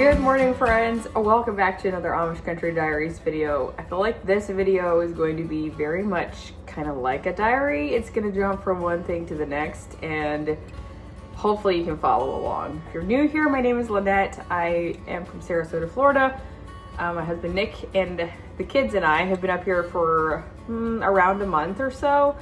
Good morning, friends. Welcome back to another Amish Country Diaries video. I feel like this video is going to be very much kind of like a diary. It's going to jump from one thing to the next, and hopefully you can follow along. If you're new here, my name is Lynette. I am from Sarasota, Florida. My husband Nick and the kids and I have been up here for around a month or so,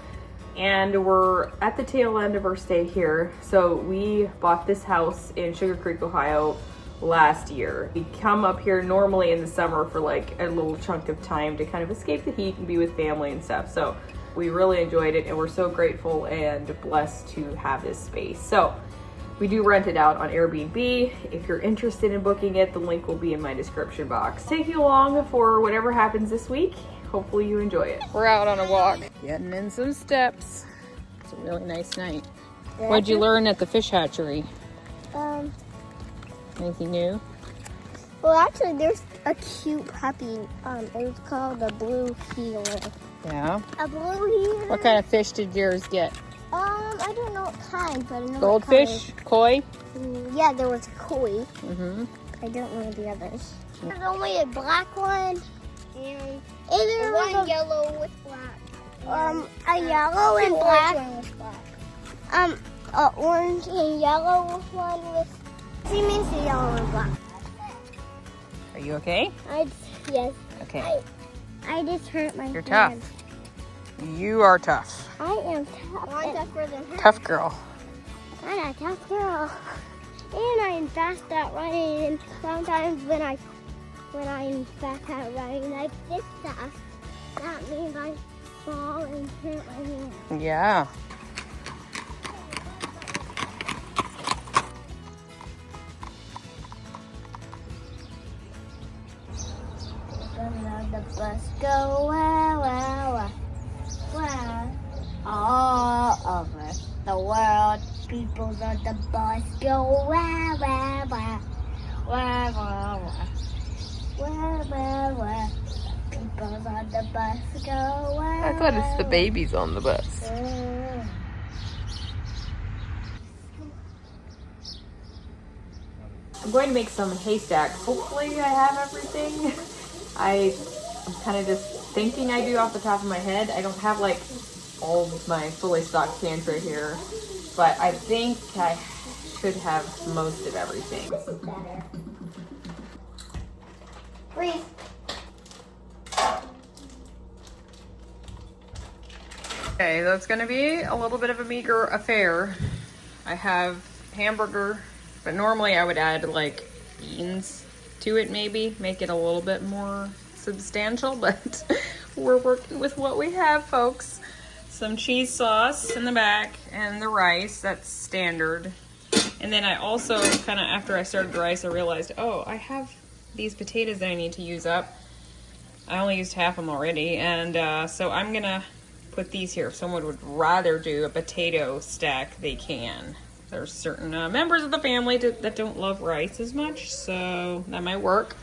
and we're at the tail end of our stay here. So we bought this house in Sugar Creek, Ohio last year. We come up here normally in the summer for like a little chunk of time to kind of escape the heat and be with family and stuff. So we really enjoyed it, and we're so grateful and blessed to have this space. So we do rent it out on Airbnb. If you're interested in booking it, the link will be in my description box. Take you along for whatever happens this week. Hopefully you enjoy it. We're out on a walk, getting in some steps. It's a really nice night. What'd you learn at the fish hatchery? Anything new? Well, actually, there's a cute puppy. It was called a blue heeler. Yeah. A blue heeler. What kind of fish did yours get? I don't know what kind, but I know Goldfish? Koi? Yeah, there was a koi. Mm-hmm. I don't know the others. There's only a black one, and there was one yellow with black. A yellow and black. One with black. A orange and yellow one with. She means the yellow and black. Are you okay? Yes. Okay. I just hurt my You're hand. tough. You are tough. I am tough. I'm tougher than her. Tough girl. I'm a tough girl. And I'm fast at running. And sometimes when I'm fast at running like this stuff, that means I fall and hurt my hand. Yeah. The bus go wow, wow, wow, wow. All over the world, people on the bus go wow, wow, wow, wow, wow, wow, wow, wow, wow. People on the bus go wow. I thought it's the babies on the bus. I'm going to make some haystacks. Hopefully I have everything. I'm kind of just thinking I do off the top of my head. I don't have like all of my fully stocked pantry here, but I think I should have most of everything. Breathe. Okay, that's gonna be a little bit of a meager affair. I have hamburger, but normally I would add like beans to it, maybe make it a little bit more substantial, but we're working with what we have, folks. Some cheese sauce in the back and the rice, that's standard. And then I also kind of, after I started the rice, I realized, oh, I have these potatoes that I need to use up. I only used half of them already, and so I'm gonna put these here. If someone would rather do a potato stack, they can. There's certain members of the family that don't love rice as much, so that might work.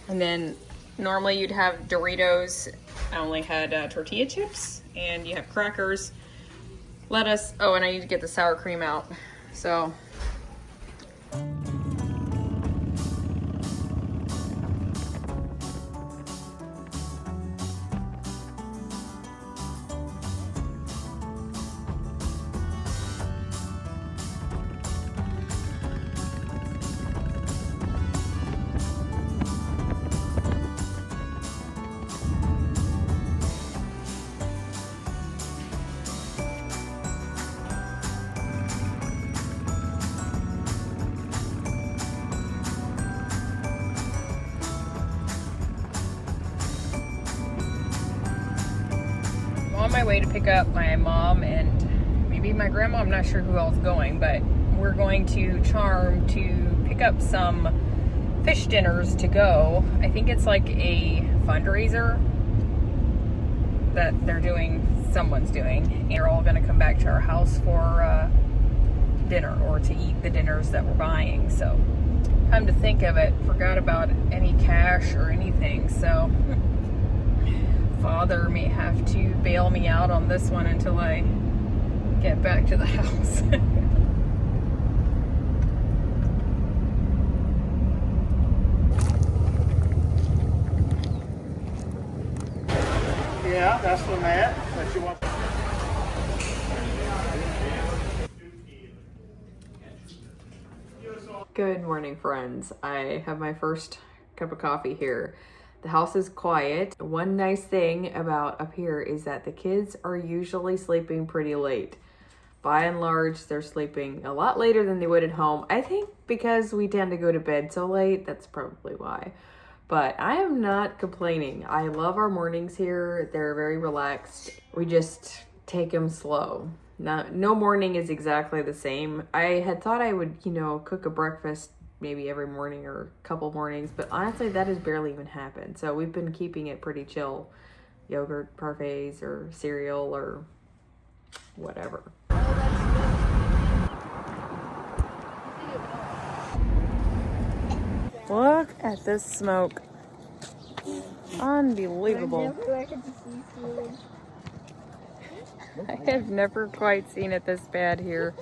And then normally you'd have Doritos. I only had tortilla chips, and you have crackers, lettuce. Oh, and I need to get the sour cream out. So. On my way to pick up my mom and maybe my grandma. I'm not sure who else is going, but we're going to Charm to pick up some fish dinners to go. I think it's like a fundraiser that someone's doing, and they're all going to come back to our house for dinner, or to eat the dinners that we're buying. So come to think of it, forgot about any cash or anything, so Father may have to bail me out on this one until I get back to the house. Yeah, that's Lynette. That you want. Good morning, friends. I have my first cup of coffee here. The house is quiet. One nice thing about up here is that the kids are usually sleeping pretty late. By and large, they're sleeping a lot later than they would at home. I think because we tend to go to bed so late, that's probably why. But I am not complaining. I love our mornings here. They're very relaxed. We just take them slow. No morning is exactly the same. I had thought I would, cook a breakfast maybe every morning or a couple mornings, but honestly, that has barely even happened. So we've been keeping it pretty chill. Yogurt parfaits or cereal or whatever. Look at this smoke. Unbelievable. I have never quite seen it this bad here.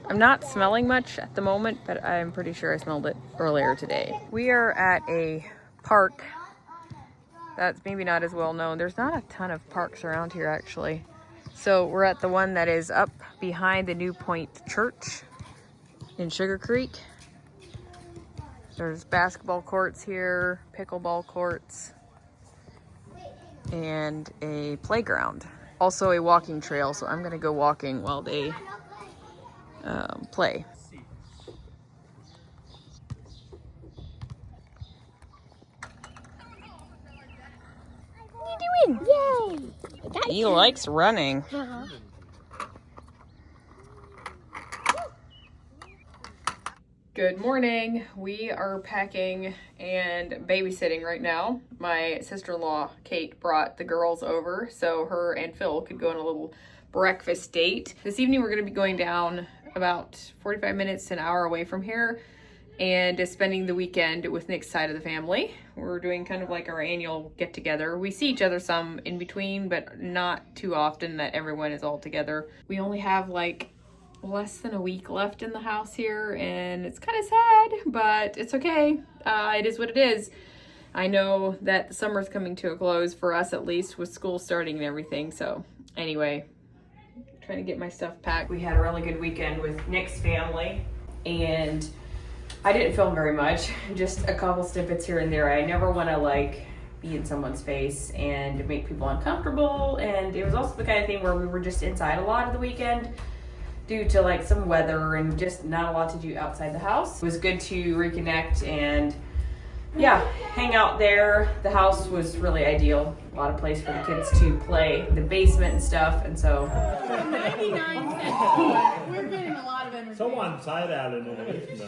I'm not smelling much at the moment, but I'm pretty sure I smelled it earlier today. We are at a park that's maybe not as well known. There's not a ton of parks around here, actually. So we're at the one that is up behind the New Point Church in Sugar Creek. There's basketball courts here, pickleball courts, and a playground. Also a walking trail, so I'm gonna go walking while they play. What are you doing? Yay! He likes running. Good morning. We are packing and babysitting right now. My sister-in-law, Kate, brought the girls over so her and Phil could go on a little breakfast date. This evening we're going to be going down about 45 minutes to an hour away from here and spending the weekend with Nick's side of the family. We're doing kind of like our annual get-together. We see each other some in between, but not too often that everyone is all together. We only have like less than a week left in the house here, and it's kind of sad, but it's okay. It is what it is. I know that the summer's coming to a close for us, at least with school starting and everything. So anyway, trying to get my stuff packed. We had a really good weekend with Nick's family, and I didn't film very much, just a couple snippets here and there. I never want to be in someone's face and make people uncomfortable, and it was also the kind of thing where we were just inside a lot of the weekend due to some weather and just not a lot to do outside the house. It was good to reconnect and hang out there. The house was really ideal. A lot of place for the kids to play, the basement and stuff, and so. 99 cents. We're getting a lot of energy. Someone side out in the hurry.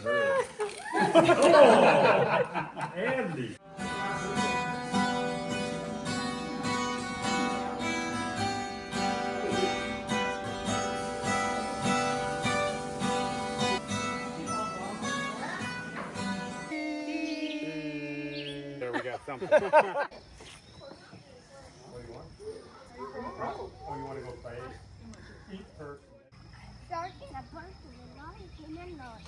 Oh, Andy. Something. What do you want? Oh, you want to go play? Eat first. Starting a person and not a not.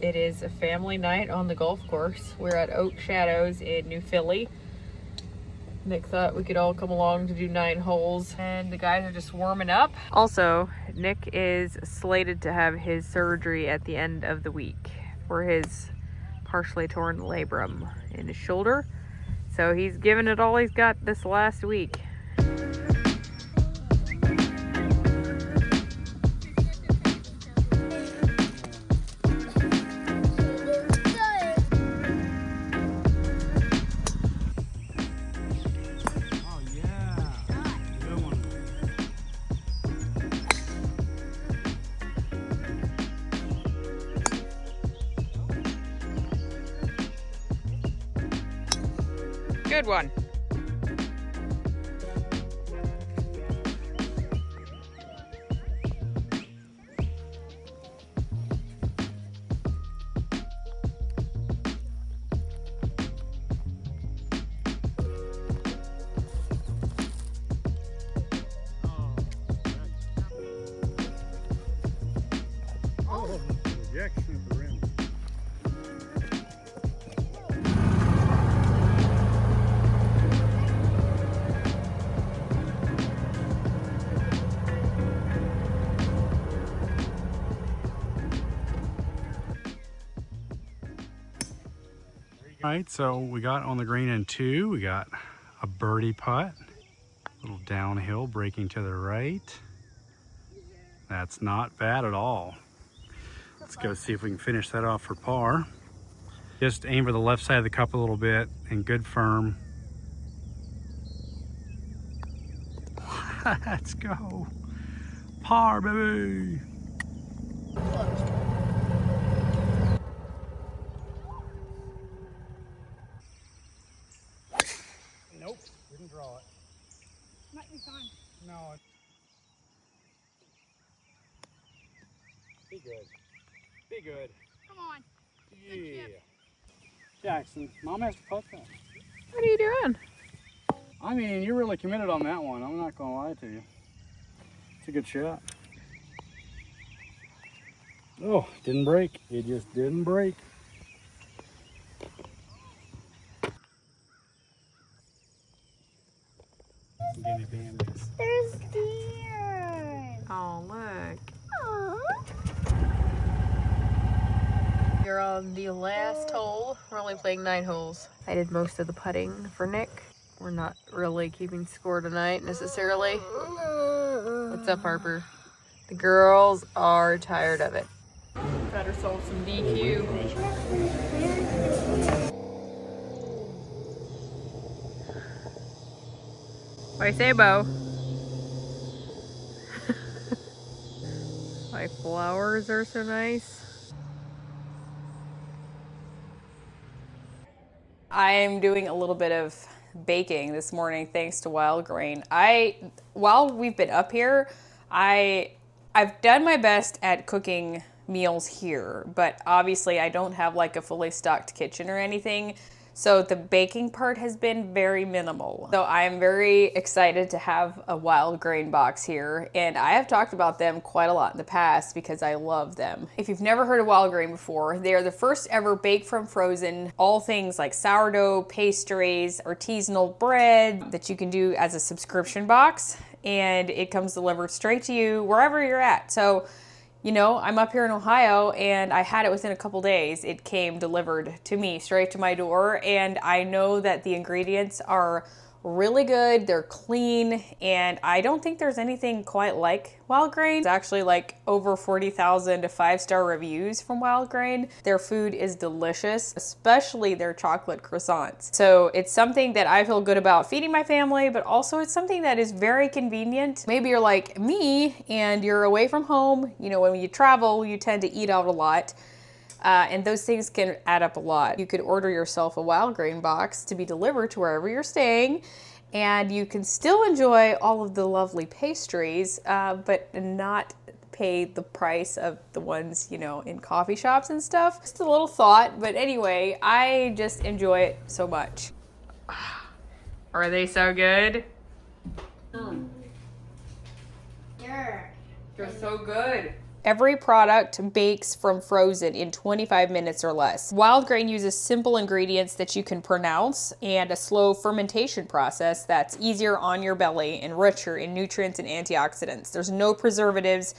It is a family night on the golf course. We're at Oak Shadows in New Philly. Nick thought we could all come along to do 9 holes, and the guys are just warming up. Also, Nick is slated to have his surgery at the end of the week for his partially torn labrum in his shoulder. So he's given it all he's got this last week. Good one. projection at the rim. All right, so we got on the green in 2. We got a birdie putt, a little downhill breaking to the right. That's not bad at all. Let's go see if we can finish that off for par. Just aim for the left side of the cup a little bit and good firm. Let's go. Par, baby. Nope, didn't draw it. Might be fine. No. Be good. Be good. Come on. Yeah. Jackson, Mom has to putt that. What are you doing? I mean, you're really committed on that one. I'm not gonna lie to you. It's a good shot. Oh, didn't break. It just didn't break. Guinea bandies. There's deer. Oh, look. Aww. You're on the last hole. We're only playing 9 holes. I did most of the putting for Nick. We're not really keeping score tonight necessarily. What's up, Harper? The girls are tired of it. Got ourselves some DQ. What do you say, Bo? My flowers are so nice. I'm doing a little bit of baking this morning thanks to Wild Grain. While we've been up here, I've done my best at cooking meals here, but obviously I don't have like a fully stocked kitchen or anything. So the baking part has been very minimal. So I'm very excited to have a Wild Grain box here, and I have talked about them quite a lot in the past because I love them. If you've never heard of Wild Grain before, they are the first ever bake from frozen, all things like sourdough, pastries, artisanal bread that you can do as a subscription box, and it comes delivered straight to you wherever you're at. So you know, I'm up here in Ohio and I had it within a couple days. It came delivered to me straight to my door, and I know that the ingredients are really good. They're clean, and I don't think there's anything quite like Wild Grain. It's actually like over 40,000 5-star reviews from Wild Grain. Their food is delicious, especially their chocolate croissants. So it's something that I feel good about feeding my family, but also it's something that is very convenient. Maybe you're like me and you're away from home. You know, when you travel, you tend to eat out a lot. And those things can add up a lot. You could order yourself a Wild Grain box to be delivered to wherever you're staying, and you can still enjoy all of the lovely pastries, but not pay the price of the ones, you know, in coffee shops and stuff. Just a little thought, but anyway, I just enjoy it so much. Are they so good? Dirt. They're so good. Every product bakes from frozen in 25 minutes or less. Wild Grain uses simple ingredients that you can pronounce and a slow fermentation process that's easier on your belly and richer in nutrients and antioxidants. There's no preservatives,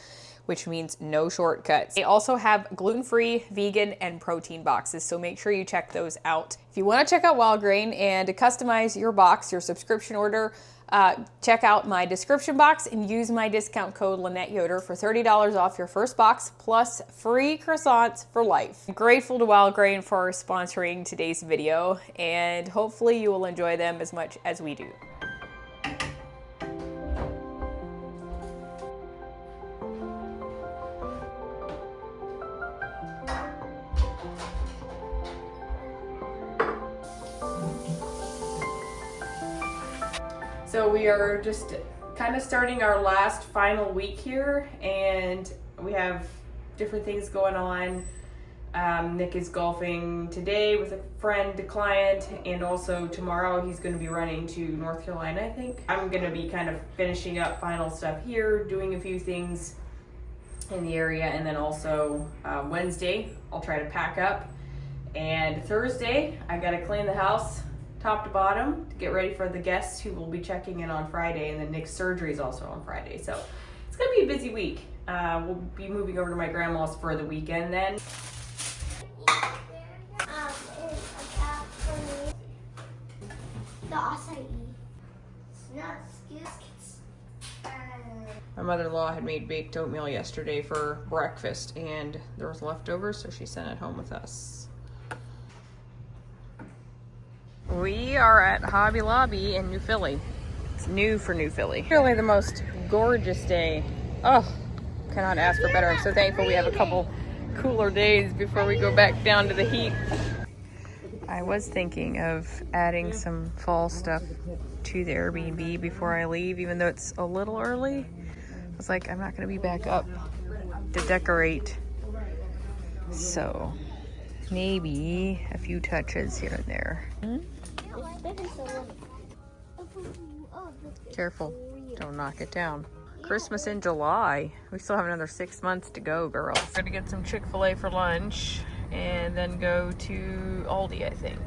which means no shortcuts. They also have gluten-free, vegan, and protein boxes, so make sure you check those out. If you want to check out Wild Grain and to customize your box, your subscription order, check out my description box and use my discount code Lynette Yoder for $30 off your first box plus free croissants for life. I'm grateful to Wild Grain for sponsoring today's video, and hopefully you will enjoy them as much as we do. So we are just kind of starting our last final week here, and we have different things going on. Nick is golfing today with a friend, a client, and also tomorrow he's going to be running to North Carolina, I think. I'm going to be kind of finishing up final stuff here, doing a few things in the area, and then also Wednesday I'll try to pack up, and Thursday I gotta clean the house top to bottom to get ready for the guests who will be checking in on Friday, and then Nick's surgery is also on Friday, so it's gonna be a busy week. We'll be moving over to my grandma's for the weekend then. The acai. Not excuse. My mother-in-law had made baked oatmeal yesterday for breakfast, and there was leftovers, so she sent it home with us. We are at Hobby Lobby in New Philly. It's new for New Philly. Really the most gorgeous day. Oh, cannot ask for better. I'm so thankful we have a couple cooler days before we go back down to the heat. I was thinking of adding some fall stuff to the Airbnb before I leave, even though it's a little early. I was like, I'm not gonna be back up to decorate. So maybe a few touches here and there. Careful, don't knock it down. Christmas in July. We still have another 6 months to go, girls. We're gonna get some Chick-fil-A for lunch and then go to Aldi, I think.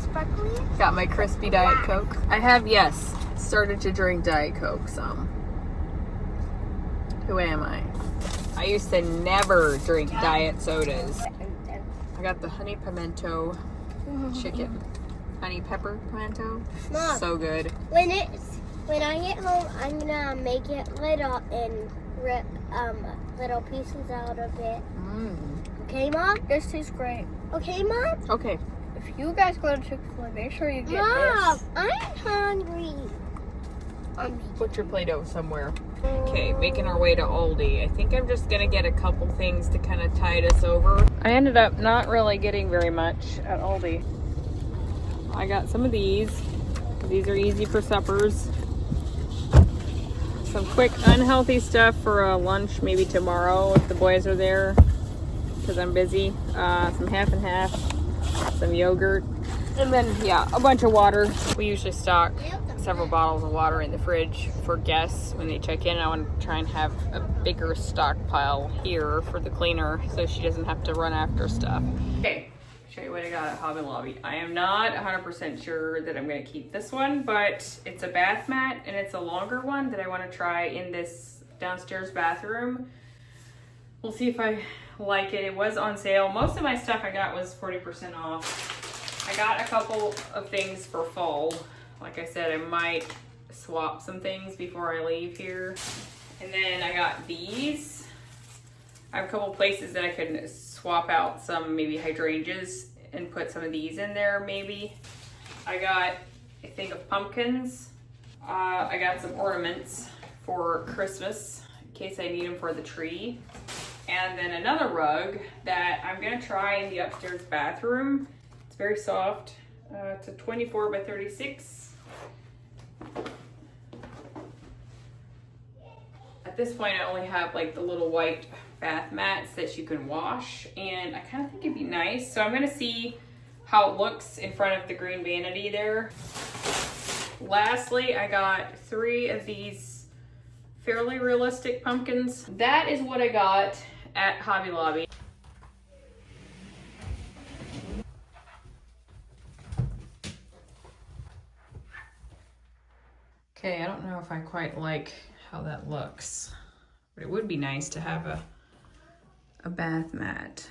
Sparkly? Got my crispy Diet Coke. I have, yes, started to drink Diet Coke some. Who am I? I used to never drink diet sodas. I got the honey pimento chicken. Honey pepper pimento. Mom. So good. When I get home, I'm gonna make it little and rip little pieces out of it. Okay, Mom? This tastes great. Okay, Mom? Okay. If you guys go to Chick-fil-A, make sure you get Mom, this. I'm hungry. Put your Play-Doh somewhere. Okay, making our way to Aldi. I think I'm just gonna get a couple things to kind of tide us over. I ended up not really getting very much at Aldi. I got some of these. These are easy for suppers. Some quick unhealthy stuff for lunch maybe tomorrow if the boys are there, because I'm busy. Some half and half, some yogurt, and then yeah, a bunch of water. We usually stock several bottles of water in the fridge for guests when they check in. I want to try and have a bigger stockpile here for the cleaner so she doesn't have to run after stuff. Okay, show you what I got at Hobby Lobby. I am not 100% sure that I'm going to keep this one, but it's a bath mat and it's a longer one that I want to try in this downstairs bathroom. We'll see if I like it. It was on sale. Most of my stuff I got was 40% off. I got a couple of things for fall. Like I said, I might swap some things before I leave here. And then I got these. I have a couple places that I could swap out some maybe hydrangeas and put some of these in there maybe. I got a thing of pumpkins. I got some ornaments for Christmas in case I need them for the tree. And then another rug that I'm gonna try in the upstairs bathroom. It's very soft. It's a 24 by 36. At this point, I only have like the little white bath mats that you can wash, and I kind of think it'd be nice. So I'm gonna see how it looks in front of the green vanity there. Lastly, I got 3 of these fairly realistic pumpkins. That is what I got at Hobby Lobby. Okay, I don't know if I quite like how that looks, but it would be nice to have a bath mat.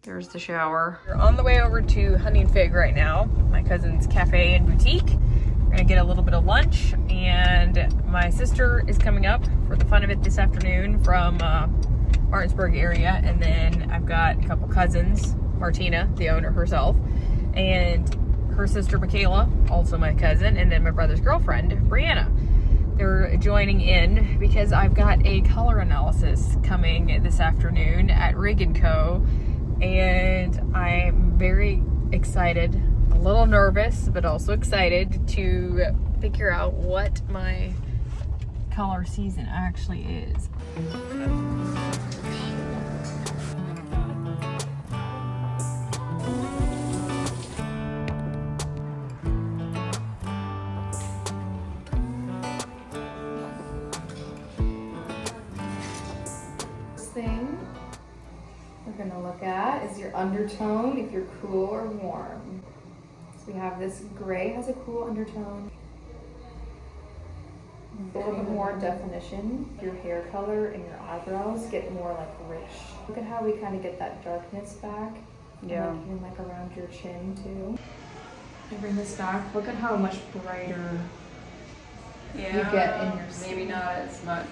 There's the shower. We're on the way over to Honey and Fig right now, my cousin's cafe and boutique. We're gonna get a little bit of lunch, and my sister is coming up for the fun of it this afternoon from Martinsburg area, and then I've got a couple cousins, Martina, the owner herself, and her sister Michaela, also my cousin, and then my brother's girlfriend, Brianna. They're joining in because I've got a color analysis coming this afternoon at Rig & Co. And I'm very excited, a little nervous, but also excited to figure out what my color season actually is. look at is your undertone, if you're cool or warm. So we have this gray has a cool undertone. A little bit more definition. Your hair color and your eyebrows get more like rich. Look at how we kind of get that darkness back. Yeah. And even like around your chin too. I bring this back. Look at how much brighter Yeah. you get in your skin. Maybe not as much.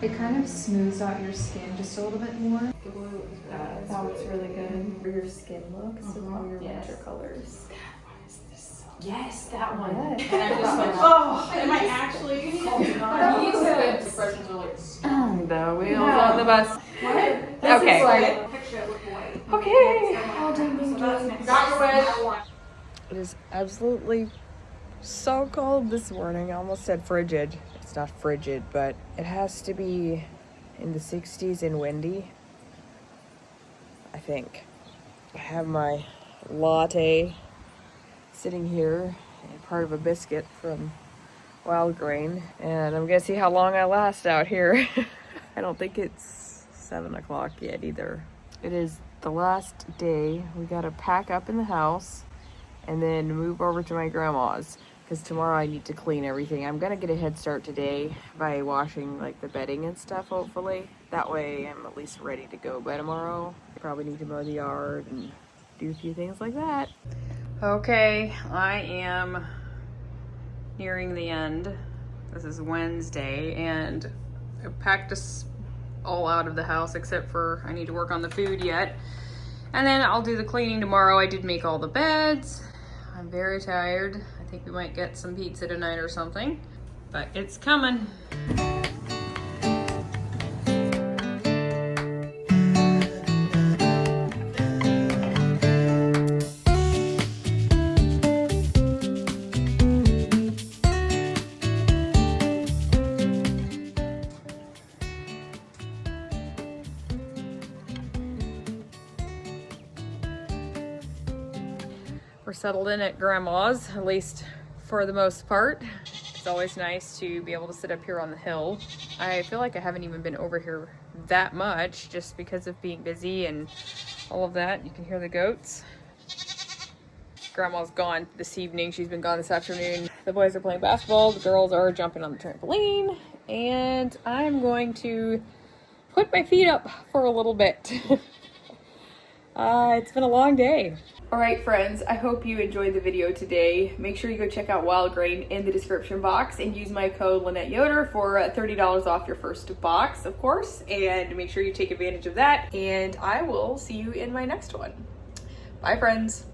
It kind of smooths out your skin just a little bit more. The blue is that looks really good for your skin look. So all your winter colors. Yes, that one. Yes. And I'm just like, oh, am I actually? Expressions are like, The wheels on the bus. what? Okay. Like, Picture it with white. Okay. Got your way. It is absolutely so cold this morning. I almost said frigid. It's not frigid, but it has to be in the 60s and windy, I think. I have my latte sitting here and part of a biscuit from Wild Grain, and I'm gonna see how long I last out here. I don't think it's 7 o'clock yet either. It is the last day. We gotta pack up in the house and then move over to my grandma's because tomorrow I need to clean everything. I'm gonna get a head start today by washing like the bedding and stuff, hopefully. That way I'm at least ready to go by tomorrow. I probably need to mow the yard and do a few things like that. Okay, I am nearing the end. This is Wednesday, and I packed us all out of the house except for I need to work on the food yet. And then I'll do the cleaning tomorrow. I did make all the beds. I'm very tired. I think we might get some pizza tonight or something, but it's coming. We're settled in at Grandma's, at least for the most part. It's always nice to be able to sit up here on the hill. I feel like I haven't even been over here that much just because of being busy and all of that. You can hear the goats. Grandma's gone this evening. She's been gone this afternoon. The boys are playing basketball. The girls are jumping on the trampoline. And I'm going to put my feet up for a little bit. It's been a long day. Alright friends, I hope you enjoyed the video today. Make sure you go check out Wild Grain in the description box and use my code Lynette Yoder for $30 off your first box, of course. And make sure you take advantage of that. And I will see you in my next one. Bye friends.